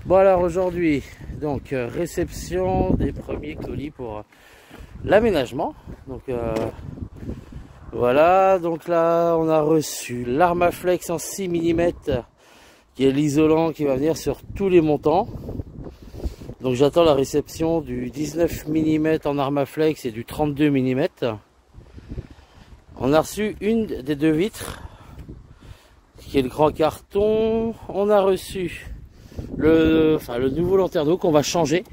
Bon alors aujourd'hui, donc réception des premiers colis pour l'aménagement. Donc voilà, donc là on a reçu l'Armaflex en 6 mm qui est l'isolant qui va venir sur tous les montants. Donc j'attends la réception du 19 mm en Armaflex et du 32 mm. On a reçu une des deux vitres qui est le grand carton. On a reçu le nouveau lanterneau qu'on va changer.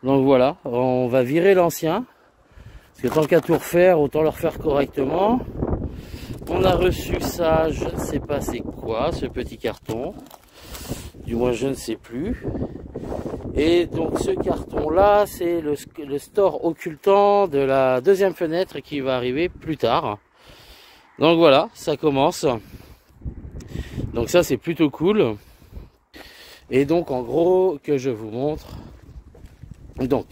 Donc voilà, on va virer l'ancien parce que tant qu'à tout refaire, autant le refaire correctement. On a reçu ça, je ne sais pas c'est quoi ce petit carton, du moins je ne sais plus. Et donc ce carton là, c'est le store occultant de la deuxième fenêtre qui va arriver plus tard. Donc voilà, ça commence. Donc ça c'est plutôt cool. Et donc en gros que je vous montre. Donc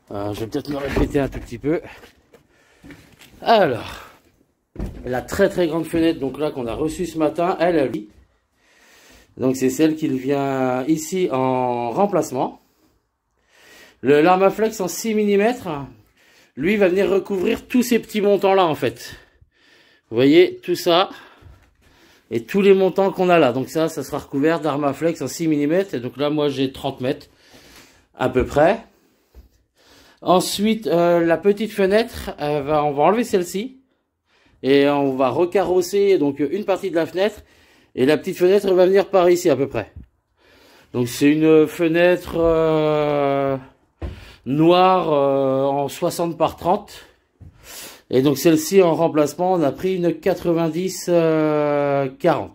je vais peut-être me répéter un tout petit peu. Alors la très grande fenêtre donc là qu'on a reçue ce matin, elle. Donc c'est celle qui vient ici en remplacement. L'Armaflex en 6 mm, lui va venir recouvrir tous ces petits montants là en fait. Vous voyez tout ça et tous les montants qu'on a là. Donc ça sera recouvert d'Armaflex en 6 mm. Et donc là moi j'ai 30 mètres à peu près. Ensuite la petite fenêtre, on va enlever celle-ci et on va recarrosser donc une partie de la fenêtre. Et la petite fenêtre va venir par ici à peu près. Donc c'est une fenêtre noire en 60 par 30. Et donc celle-ci en remplacement, on a pris une 90-40.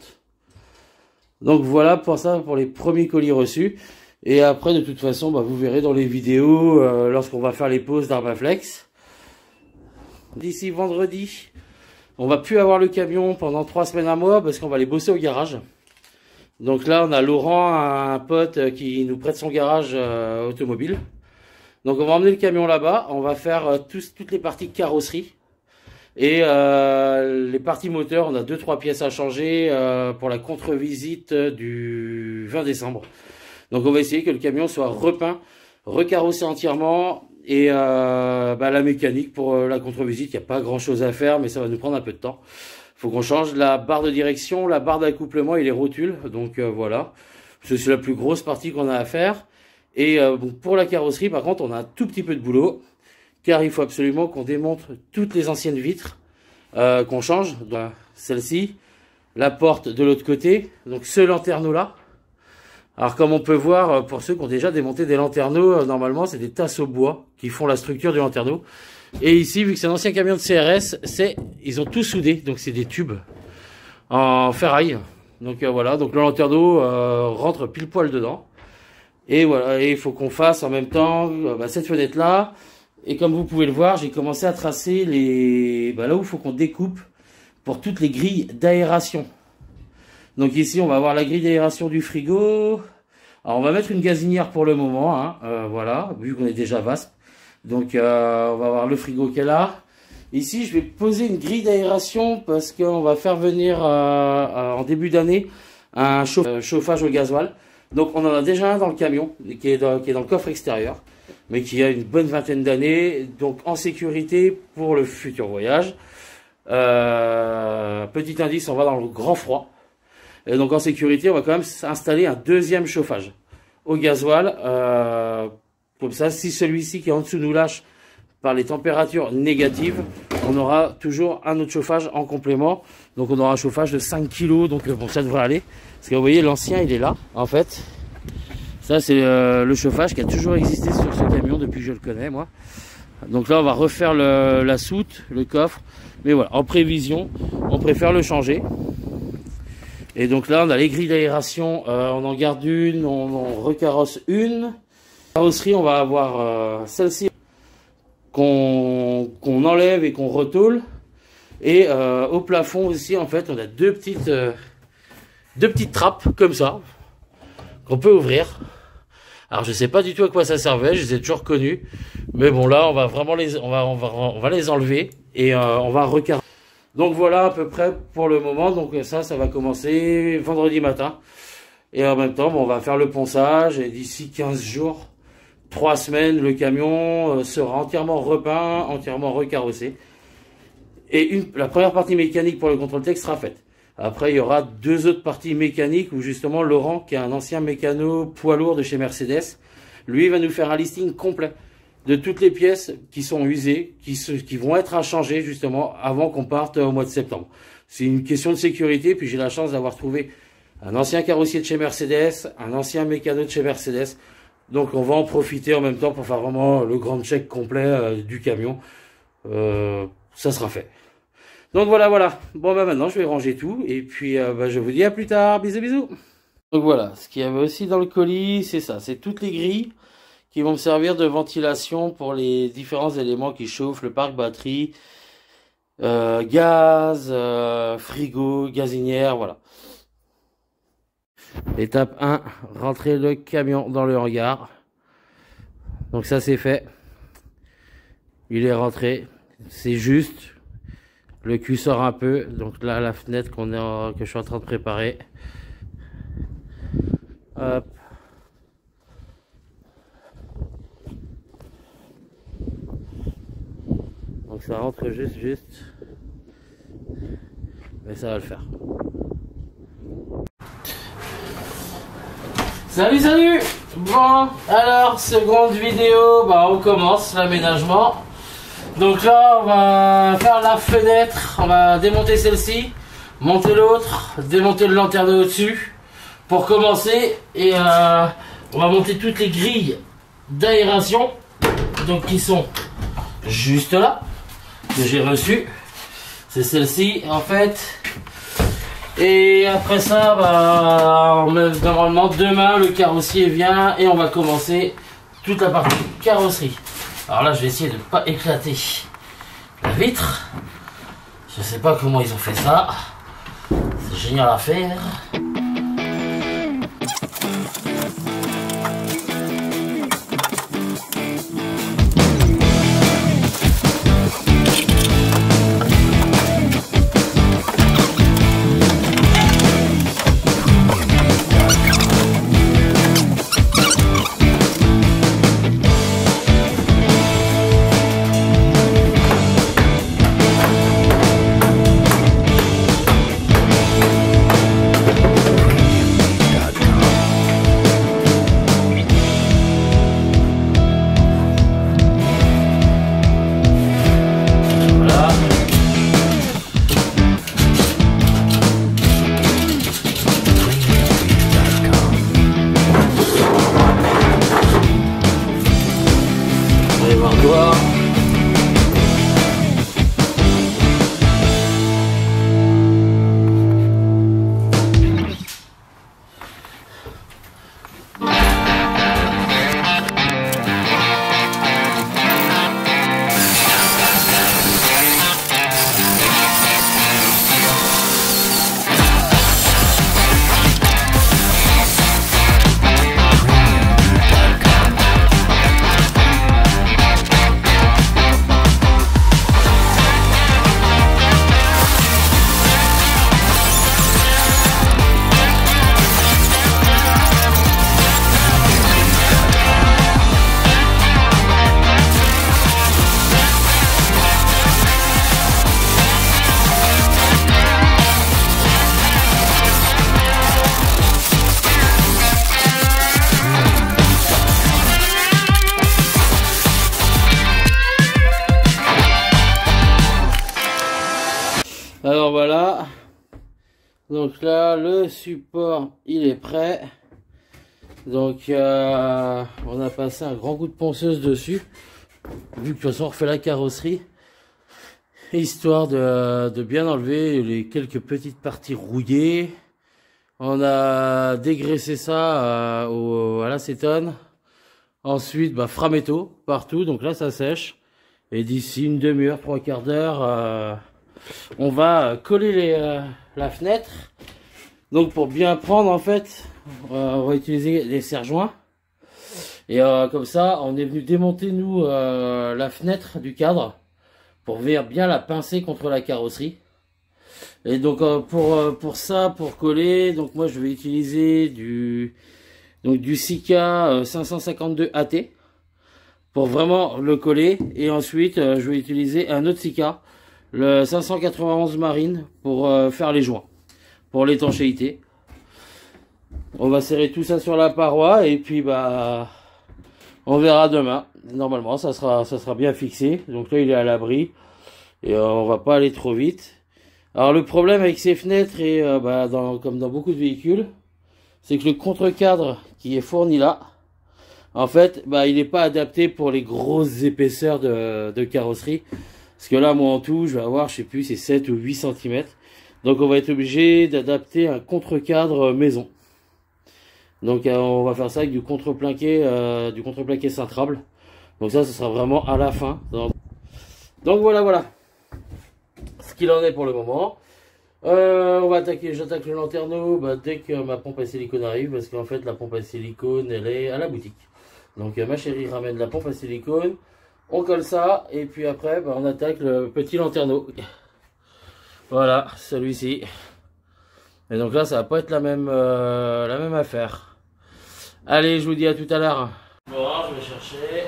Donc voilà pour ça, pour les premiers colis reçus. Et après de toute façon, vous verrez dans les vidéos lorsqu'on va faire les pauses d'Armaflex. D'ici vendredi, on va plus avoir le camion pendant 3 semaines à mois parce qu'on va aller bosser au garage. Donc là, on a Laurent, un pote qui nous prête son garage automobile. Donc on va emmener le camion là-bas. On va faire toutes les parties carrosserie. Et les parties moteurs, on a 2-3 pièces à changer pour la contre-visite du 20 décembre. Donc on va essayer que le camion soit repeint, recarrossé entièrement. Et la mécanique pour la contre-visite, il n'y a pas grand chose à faire, mais ça va nous prendre un peu de temps. Il faut qu'on change la barre de direction, la barre d'accouplement et les rotules. Donc voilà, c'est la plus grosse partie qu'on a à faire. Et pour la carrosserie, par contre, on a un tout petit peu de boulot, car il faut absolument qu'on démonte toutes les anciennes vitres, qu'on change. Celle-ci, la porte de l'autre côté, donc ce lanterneau-là. Alors comme on peut voir, pour ceux qui ont déjà démonté des lanterneaux, normalement c'est des tasses au bois qui font la structure du lanterneau. Et ici, vu que c'est un ancien camion de CRS, ils ont tout soudé, donc c'est des tubes en ferraille. Donc voilà, donc le lanterneau rentre pile poil dedans. Et voilà, et il faut qu'on fasse en même temps cette fenêtre là. Et comme vous pouvez le voir, j'ai commencé à tracer là où il faut qu'on découpe pour toutes les grilles d'aération. Donc ici, on va avoir la grille d'aération du frigo. Alors, on va mettre une gazinière pour le moment, voilà, vu qu'on est déjà vaste. Donc, on va avoir le frigo qu'elle a. Ici, je vais poser une grille d'aération parce qu'on va faire venir en début d'année un chauffage au gasoil. Donc, on en a déjà un dans le camion qui est dans le coffre extérieur, mais qui a une bonne vingtaine d'années, donc en sécurité pour le futur voyage. Petit indice, on va dans le grand froid. Et donc en sécurité, on va quand même installer un deuxième chauffage au gasoil. Comme ça, si celui-ci qui est en dessous nous lâche par les températures négatives, on aura toujours un autre chauffage en complément. Donc on aura un chauffage de 5 kg. Donc bon, ça devrait aller. Parce que vous voyez, l'ancien, il est là. En fait, ça c'est le chauffage qui a toujours existé sur ce camion depuis que je le connais, moi. Donc là, on va refaire la soute, le coffre. Mais voilà, en prévision, on préfère le changer. Et donc là, on a les grilles d'aération, on en garde une, on recarrosse une. La carrosserie, on va avoir celle-ci qu'on enlève et qu'on retaule. Et au plafond aussi, en fait, on a deux petites trappes comme ça qu'on peut ouvrir. Alors, je sais pas du tout à quoi ça servait, je les ai toujours connus. Mais bon, là, on va vraiment on va les enlever et on va recarrosser. Donc voilà à peu près pour le moment. Donc ça va commencer vendredi matin. Et en même temps, bon, on va faire le ponçage et d'ici 15 jours, 3 semaines, le camion sera entièrement repeint, entièrement recarrossé. Et la première partie mécanique pour le contrôle tech sera faite. Après, il y aura 2 autres parties mécaniques où justement Laurent, qui est un ancien mécano poids lourd de chez Mercedes, lui va nous faire un listing complet de toutes les pièces qui sont usées, qui vont être à changer justement avant qu'on parte au mois de septembre. C'est une question de sécurité, puis j'ai la chance d'avoir trouvé un ancien carrossier de chez Mercedes, un ancien mécano de chez Mercedes. Donc on va en profiter en même temps pour faire vraiment le grand check complet du camion. Ça sera fait. Donc voilà. Bon bah maintenant je vais ranger tout et puis je vous dis à plus tard. Bisous bisous. Donc voilà, ce qu'il y avait aussi dans le colis, c'est ça, c'est toutes les grilles qui vont me servir de ventilation pour les différents éléments qui chauffent, le parc batterie, gaz, frigo, gazinière, voilà. Étape 1, rentrer le camion dans le hangar. Donc ça c'est fait. Il est rentré. C'est juste. Le cul sort un peu. Donc là la fenêtre que je suis en train de préparer. Hop. Donc ça rentre juste. Mais ça va le faire. Salut. Bon, alors seconde vidéo, on commence l'aménagement. Donc là on va faire la fenêtre, on va démonter celle-ci, monter l'autre, démonter le lanterneau au-dessus pour commencer. Et on va monter toutes les grilles d'aération, donc qui sont juste là, que j'ai reçues. C'est celle-ci en fait. Et après ça, normalement demain le carrossier vient et on va commencer toute la partie carrosserie. Alors là je vais essayer de ne pas éclater la vitre. Je sais pas comment ils ont fait ça. C'est génial à faire. Alors voilà, donc là le support il est prêt. Donc on a passé un grand coup de ponceuse dessus, vu que de toute façon on refait la carrosserie, histoire de bien enlever les quelques petites parties rouillées. On a dégraissé ça à l'acétone. Ensuite framéto partout, donc là ça sèche. Et d'ici une demi-heure, 3/4 d'heure, on va coller la fenêtre. Donc pour bien prendre en fait, on va utiliser les serre-joints. Et comme ça, on est venu démonter nous la fenêtre du cadre pour venir bien la pincer contre la carrosserie. Et donc pour ça, pour coller, donc moi je vais utiliser du Sika 552 AT pour vraiment le coller. Et ensuite je vais utiliser un autre Sika, le 591 Marine, pour faire les joints, pour l'étanchéité. On va serrer tout ça sur la paroi et puis bah on verra demain. Normalement ça sera bien fixé. Donc là il est à l'abri et on va pas aller trop vite. Alors le problème avec ces fenêtres et comme dans beaucoup de véhicules, c'est que le contre-cadre qui est fourni là, en fait, il n'est pas adapté pour les grosses épaisseurs de carrosserie. Parce que là, moi en tout, je vais avoir, je sais plus, c'est 7 ou 8 cm. Donc on va être obligé d'adapter un contre-cadre maison. Donc on va faire ça avec du contre-plaqué cintrable. Donc ça, ce sera vraiment à la fin. Donc voilà ce qu'il en est pour le moment. On va attaquer, j'attaque le lanterneau dès que ma pompe à silicone arrive, parce qu'en fait la pompe à silicone elle est à la boutique. Donc ma chérie ramène la pompe à silicone, on colle ça et puis après on attaque le petit lanterneau. Voilà, celui-ci. Et donc là ça va pas être la même affaire. Allez, je vous dis à tout à l'heure. Bon, je vais chercher.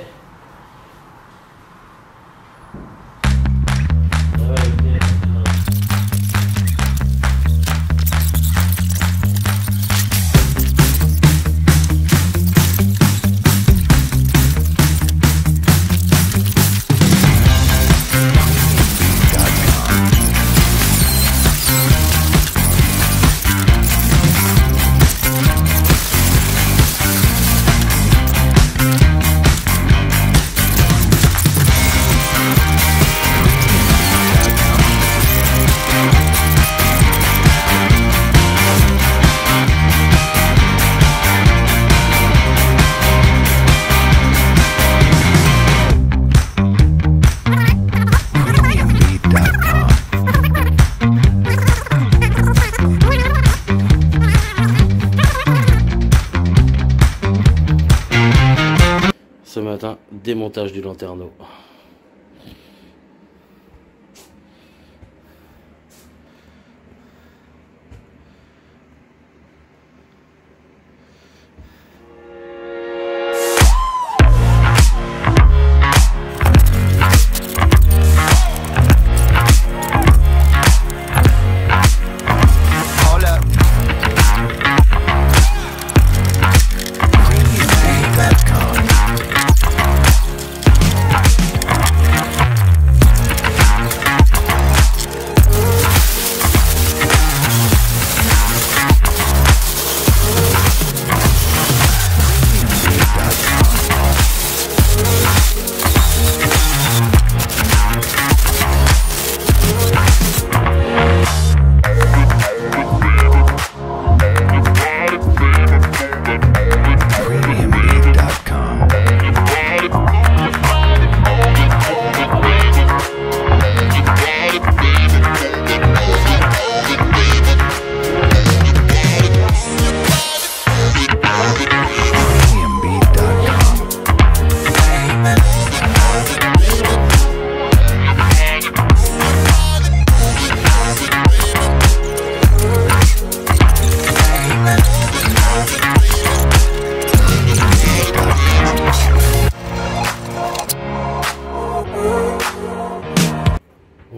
Ce matin, démontage du lanterneau.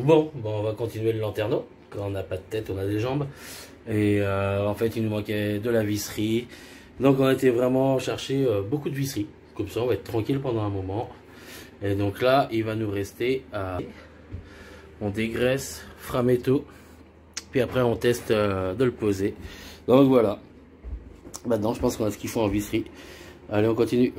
Bon, on va continuer le lanterneau. Quand on n'a pas de tête, on a des jambes. Et en fait, il nous manquait de la visserie. Donc on a été vraiment chercher beaucoup de visserie. Comme ça, on va être tranquille pendant un moment. Et donc là, il va nous rester à... On dégraisse, framéto. Puis après, on teste de le poser. Donc voilà. Maintenant, je pense qu'on a ce qu'il faut en visserie. Allez, on continue.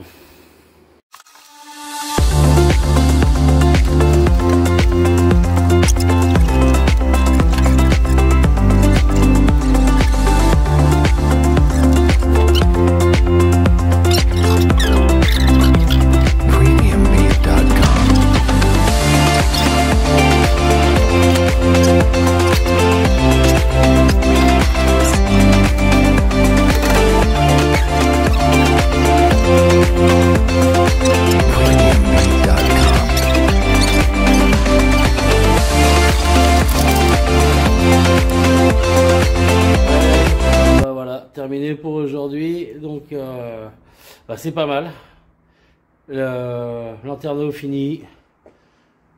bah, c'est pas mal. Lanterneau fini,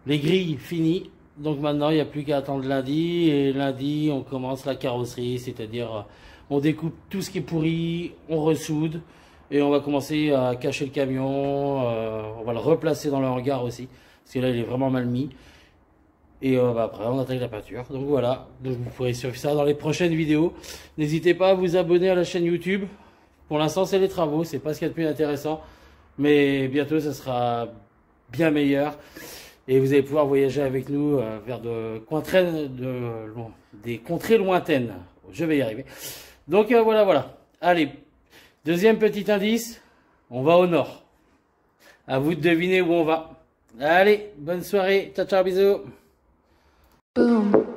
les grilles finies. Donc maintenant il n'y a plus qu'à attendre lundi, et lundi on commence la carrosserie, c'est-à-dire on découpe tout ce qui est pourri, on ressoude et on va commencer à cacher le camion, on va le replacer dans le hangar aussi, parce que là il est vraiment mal mis. Et bah, après on attaque la peinture, donc voilà, donc vous pourrez suivre ça dans les prochaines vidéos. N'hésitez pas à vous abonner à la chaîne YouTube. Pour l'instant c'est les travaux, c'est pas ce qu'il y a de plus intéressant, mais bientôt ça sera bien meilleur. Et vous allez pouvoir voyager avec nous vers des contrées lointaines. Je vais y arriver. Donc voilà. Allez, deuxième petit indice, on va au nord. À vous de deviner où on va. Allez, bonne soirée. Ciao, ciao, bisous. Boom.